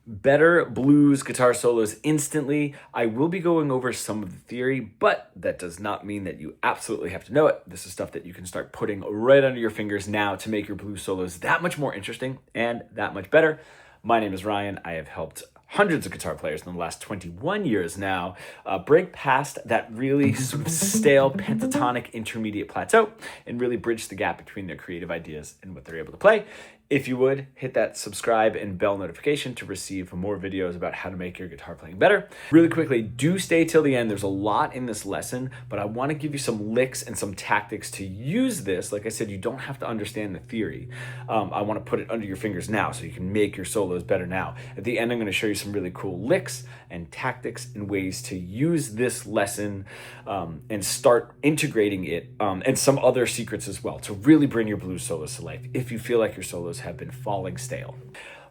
better blues guitar solos instantly. I will be going over some of the theory, but that does not mean that you absolutely have to know it. This is stuff that you can start putting right under your fingers now to make your blues solos that much more interesting and that much better. My name is Ryan. I have helped hundreds of guitar players in the last 21 years now break past that really sort of stale pentatonic intermediate plateau and really bridge the gap between their creative ideas and what they're able to play. If you would, hit that subscribe and bell notification to receive more videos about how to make your guitar playing better. Really quickly, do stay till the end. There's a lot in this lesson, but I want to give you some licks and some tactics to use this. Like I said, you don't have to understand the theory. I want to put it under your fingers now so you can make your solos better now. At the end, I'm going to show you some really cool licks and tactics and ways to use this lesson and start integrating it and some other secrets as well to really bring your blues solos to life if you feel like your solos have been falling stale.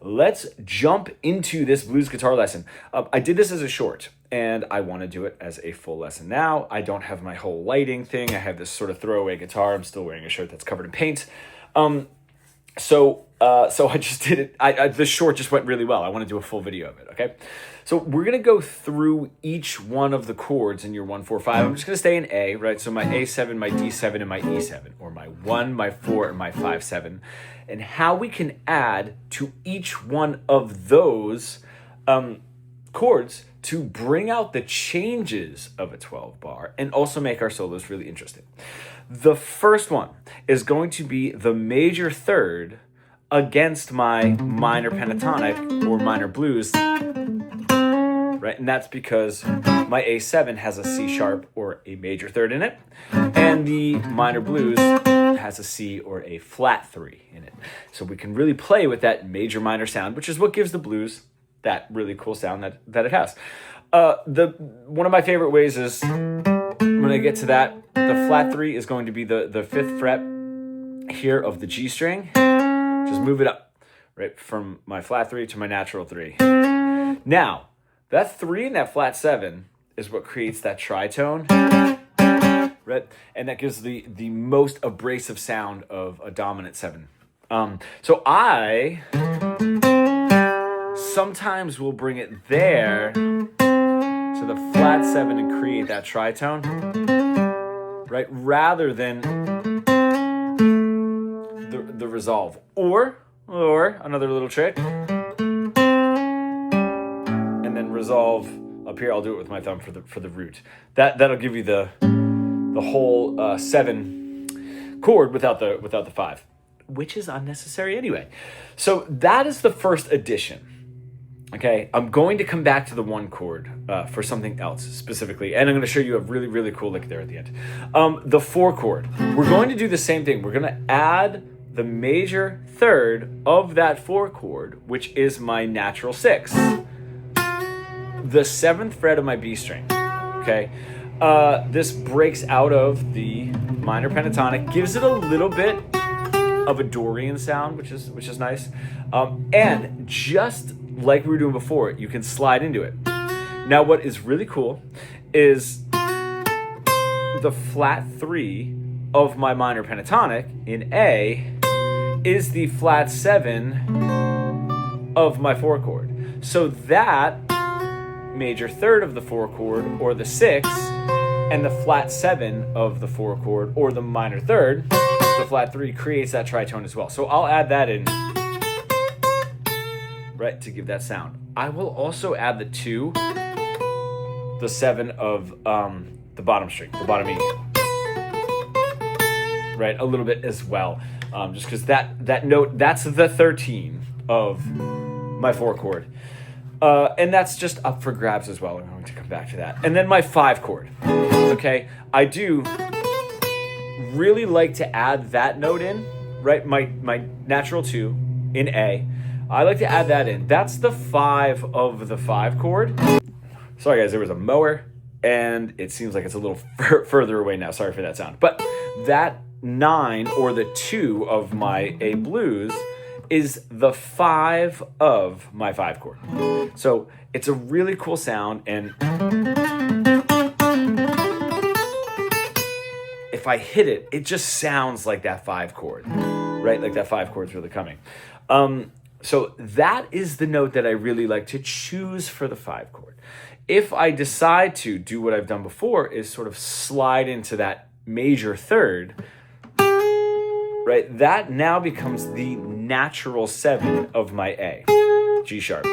Let's jump into this blues guitar lesson. I did this as a short and I want to do it as a full lesson now. I don't have my whole lighting thing. I have this sort of throwaway guitar. I'm still wearing a shirt that's covered in paint. So I just did it. The short just went really well. I want to do a full video of it, okay? So we're going to go through each one of the chords in your 1, 4, 5. I'm just going to stay in A, right? So my A7, my D7, and my E7, or my 1, my 4, and my 5, 7. And how we can add to each one of those chords to bring out the changes of a 12 bar and also make our solos really interesting. The first one is going to be the major third against my minor pentatonic or minor blues, right? And that's because my A7 has a C sharp or a major third in it, and the minor blues has a C or a flat 3 in it. So we can really play with that major minor sound, which is what gives the blues that really cool sound that it has. One of my favorite ways is when I get to that, the flat 3 is going to be the 5th fret here of the G string. Just move it up, right, from my flat 3 to my natural 3. Now, that 3 and that flat 7 is what creates that tritone, right? And that gives the most abrasive sound of a dominant 7. So I sometimes will bring it there to the flat 7 and create that tritone, right? Rather than the resolve. Or another little trick, and then resolve up here. I'll do it with my thumb for the root. That'll give you the whole 7 chord without the 5, which is unnecessary anyway. So that is the first addition. Okay, I'm going to come back to the 1 chord for something else specifically, and I'm going to show you a really, really cool lick there at the end. The 4 chord, we're going to do the same thing. We're going to add the major third of that 4 chord, which is my natural 6, the 7th fret of my B string, okay? This breaks out of the minor pentatonic, gives it a little bit of a Dorian sound, which is nice. And just like we were doing before, you can slide into it. Now, what is really cool is the flat 3 of my minor pentatonic in A is the flat 7 of my 4 chord. So that major third of the 4 chord, or the 6, and the flat 7 of the 4 chord, or the minor third, the flat 3, creates that tritone as well. So I'll add that in, right, to give that sound. I will also add the 2, the 7 of the bottom string, the bottom E, right, a little bit as well. Just because that note, that's the 13 of my 4 chord. And that's just up for grabs as well. I'm going to come back to that. And then my 5 chord. Okay, I do really like to add that note in, right? My natural 2 in A. I like to add that in. That's the 5 of the 5 chord. Sorry guys, there was a mower and it seems like it's a little further away now. Sorry for that sound. But that 9, or the 2 of my A blues, is the 5 of my 5 chord. So it's a really cool sound, and if I hit it, it just sounds like that 5 chord, right? Like that 5 chord's really coming. So that is the note that I really like to choose for the 5 chord. If I decide to do what I've done before, is sort of slide into that major third, right? That now becomes the natural 7 of my A, G sharp.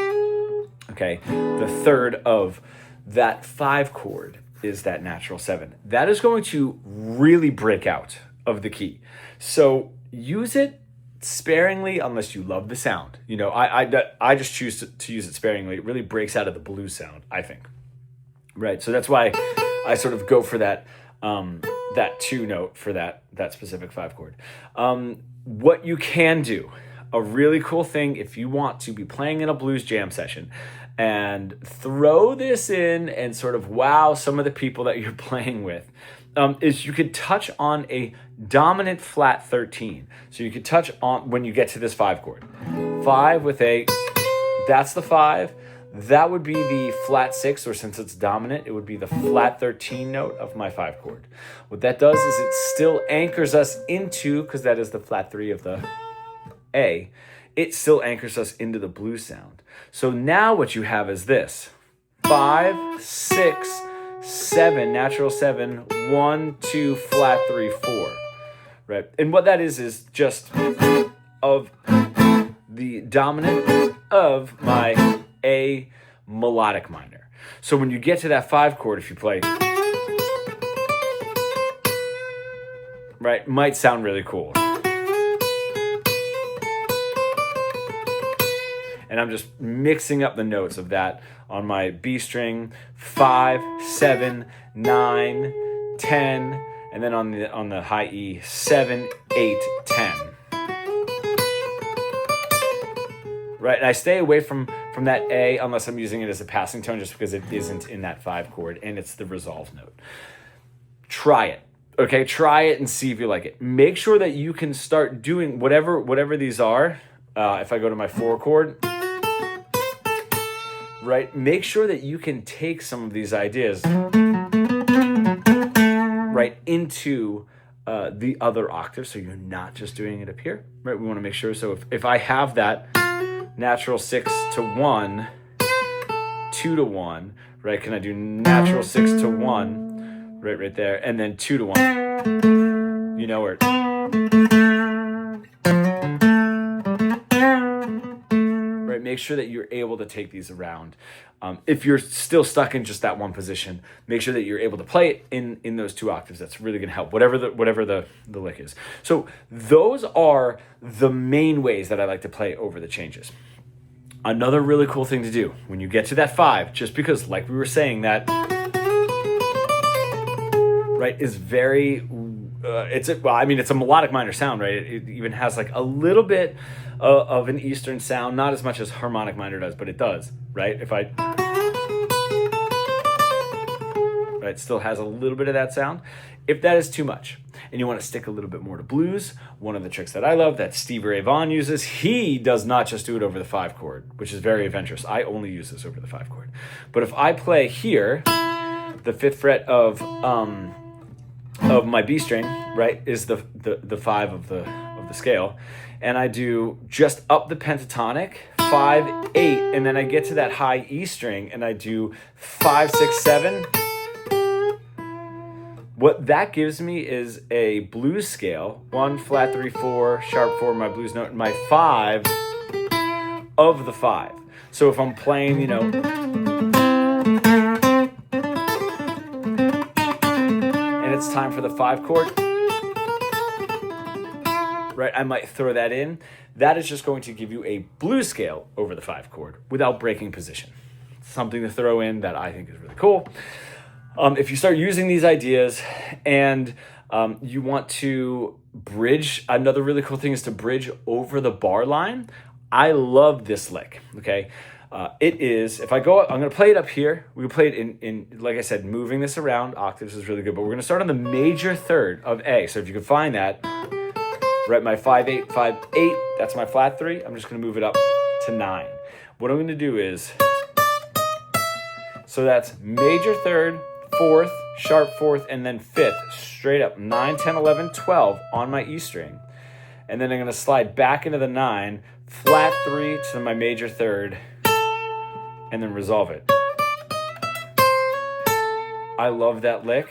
Okay, the third of that 5 chord is that natural 7. That is going to really break out of the key. So use it sparingly unless you love the sound. You know, I just choose to use it sparingly. It really breaks out of the blues sound, I think. Right, so that's why I sort of go for that that 2 note for that specific 5 chord. What you can do, a really cool thing if you want to be playing in a blues jam session and throw this in and sort of wow some of the people that you're playing with, is you could touch on a dominant flat 13. So you could touch on, when you get to this 5 chord, 5 with a, that's the 5. That would be the flat 6, or since it's dominant, it would be the flat 13 note of my 5 chord. What that does is it still anchors us into, because that is the flat 3 of the A, it still anchors us into the blues sound. So now what you have is this: 5, 6, 7, natural 7, 1, 2, flat 3, 4. Right? And what that is just of the dominant of my A melodic minor. So when you get to that 5 chord, if you play, right, might sound really cool. And I'm just mixing up the notes of that on my B string, 5, 7, 9, 10, and then on the high E, 7, 8, 10. Right, and I stay away from that A unless I'm using it as a passing tone, just because it isn't in that 5 chord and it's the resolve note. Try it, okay? Try it and see if you like it. Make sure that you can start doing whatever these are. If I go to my 4 chord, right, make sure that you can take some of these ideas right into the other octave, so you're not just doing it up here, right? We want to make sure. So if I have that natural 6 to 1, 2 to 1, right? Can I do natural 6 to 1, right there, and then 2 to 1? You know where. Right? Make sure that you're able to take these around. If you're still stuck in just that one position, make sure that you're able to play it in those 2 octaves. That's really going to help, whatever the lick is. So those are the main ways that I like to play over the changes. Another really cool thing to do when you get to that 5, just because, like we were saying, that right is very, it's a melodic minor sound, right? It even has like a little bit of an Eastern sound, not as much as harmonic minor does, but it does, right? If I, right, still has a little bit of that sound. If that is too much and you want to stick a little bit more to blues, one of the tricks that I love that Stevie Ray Vaughan uses, he does not just do it over the 5 chord, which is very adventurous. I only use this over the 5 chord. But if I play here, the 5th fret of my B string, right, is the 5 of the scale, and I do just up the pentatonic, 5, 8, and then I get to that high E string and I do 5, 6, 7. What that gives me is a blues scale, 1, flat 3, 4, sharp 4, my blues note, and my 5 of the 5. So if I'm playing, you know, and it's time for the 5 chord, right, I might throw that in. That is just going to give you a blues scale over the 5 chord without breaking position. Something to throw in that I think is really cool. If you start using these ideas and you want to bridge, another really cool thing is to bridge over the bar line. I love this lick, okay? It is, if I go up, I'm going to play it up here. We play it in, like I said, moving this around octaves is really good, but we're going to start on the major third of A. So if you can find that, right, my 5, 8, 5, 8, that's my flat 3. I'm just going to move it up to 9. What I'm going to do is, so that's major third, 4th, sharp 4th, and then 5th, straight up 9, 10, 11, 12 on my E string. And then I'm going to slide back into the 9, flat 3 to my major third, and then resolve it. I love that lick.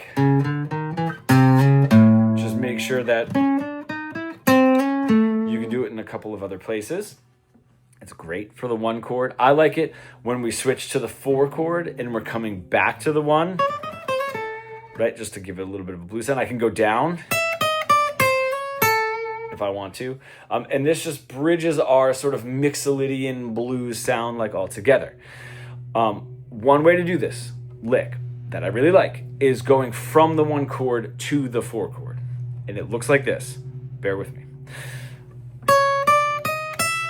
Just make sure that you can do it in a couple of other places. It's great for the 1 chord. I like it when we switch to the 4 chord and we're coming back to the 1, right? Just to give it a little bit of a blues sound. I can go down if I want to. And this just bridges our sort of Mixolydian blues sound like all together. One way to do this lick that I really like is going from the 1 chord to the 4 chord. And it looks like this. Bear with me.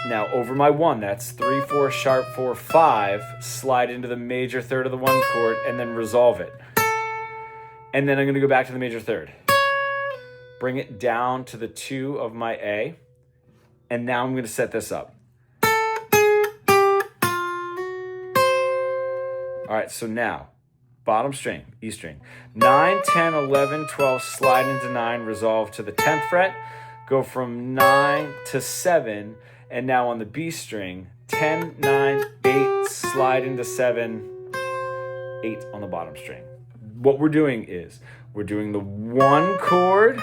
Now over my 1, that's 3, 4, sharp, 4, 5, slide into the major third of the 1 chord and then resolve it. And then I'm going to go back to the major third. Bring it down to the 2 of my A. And now I'm going to set this up. All right, so now, bottom string, E string. 9, 10, 11, 12, slide into 9, resolve to the 10th fret. Go from 9 to 7, and now on the B string, 10, 9, 8, slide into 7, 8 on the bottom string. What we're doing is, we're doing the 1 chord,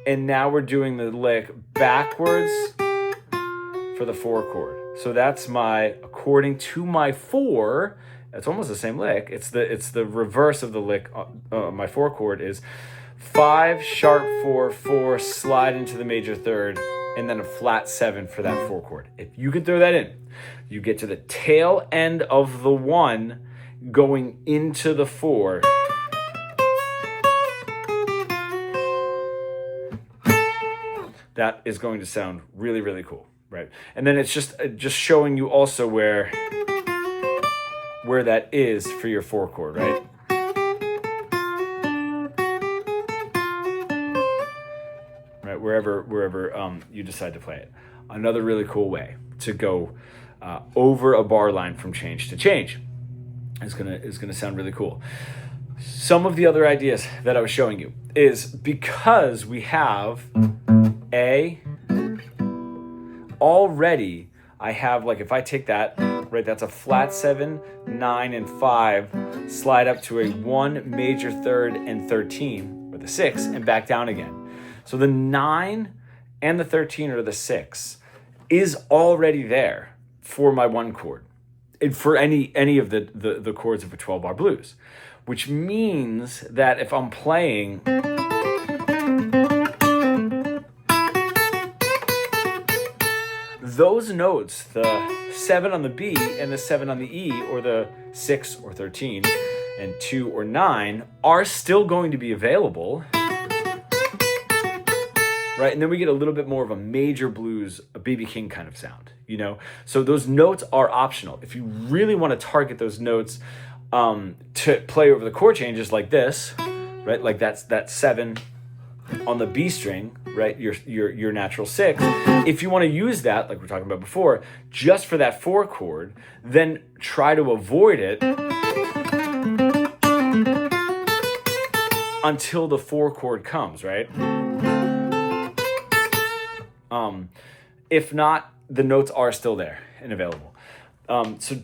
and now we're doing the lick backwards for the 4 chord. So that's my, according to my 4, it's almost the same lick. It's the reverse of the lick. My 4 chord is 5, sharp 4, 4, slide into the major third, and then a flat 7 for that 4 chord. If you can throw that in, you get to the tail end of the 1 going into the 4. That is going to sound really, really cool, right? And then it's just showing you also where that is for your 4 chord, right? Right, wherever you decide to play it. Another really cool way to go over a bar line from change to change is gonna sound really cool. Some of the other ideas that I was showing you is because we have A already, I have, like, if I take that, right, that's a flat 7, 9, and 5, slide up to a 1 major third and 13, or the 6, and back down again. So the 9 and the 13, or the 6, is already there for my 1 chord, and for any of the chords of a 12-bar blues, which means that if I'm playing those notes, the 7 on the B and the 7 on the E, or the 6 or 13 and 2 or 9, are still going to be available, right? And then we get a little bit more of a major blues, a B.B. King kind of sound, you know? So those notes are optional. If you really want to target those notes to play over the chord changes like this, right? Like that 7 on the B string, right? Your natural 6. If you want to use that, like we were talking about before, just for that 4 chord, then try to avoid it until the 4 chord comes, right? If not, the notes are still there and available. So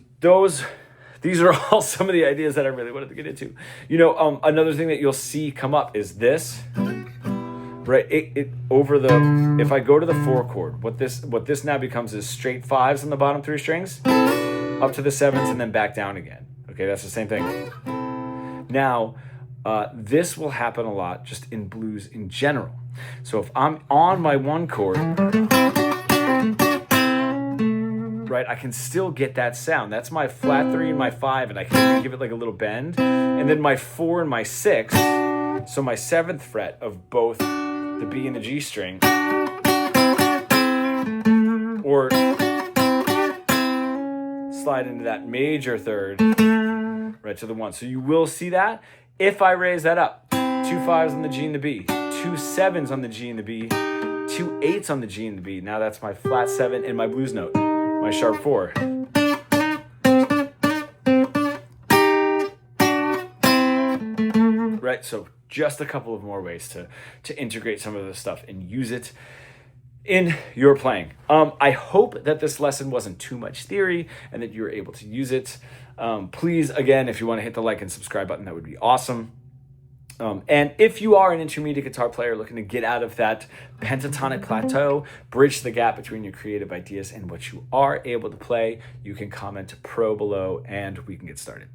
these are all some of the ideas that I really wanted to get into. You know, another thing that you'll see come up is this, right? If I go to the 4 chord, what this now becomes is straight 5s on the bottom 3 strings, up to the 7s, and then back down again. Okay, that's the same thing. Now, this will happen a lot just in blues in general. So if I'm on my 1 chord, right, I can still get that sound. That's my flat 3 and my 5, and I can give it like a little bend. And then my 4 and my 6, so my 7th fret of both the B and the G string, or slide into that major third, right to the 1. So you will see that if I raise that up. 2 5s on the G and the B, 2 7s on the G and the B, 2 8s on the G and the B. Now that's my flat 7 and my blues note, my sharp 4. Right, so just a couple of more ways to integrate some of this stuff and use it in your playing. I hope that this lesson wasn't too much theory and that you were able to use it. Please, again, if you want to hit the like and subscribe button, that would be awesome. And if you are an intermediate guitar player looking to get out of that pentatonic plateau, bridge the gap between your creative ideas and what you are able to play, you can comment pro below and we can get started.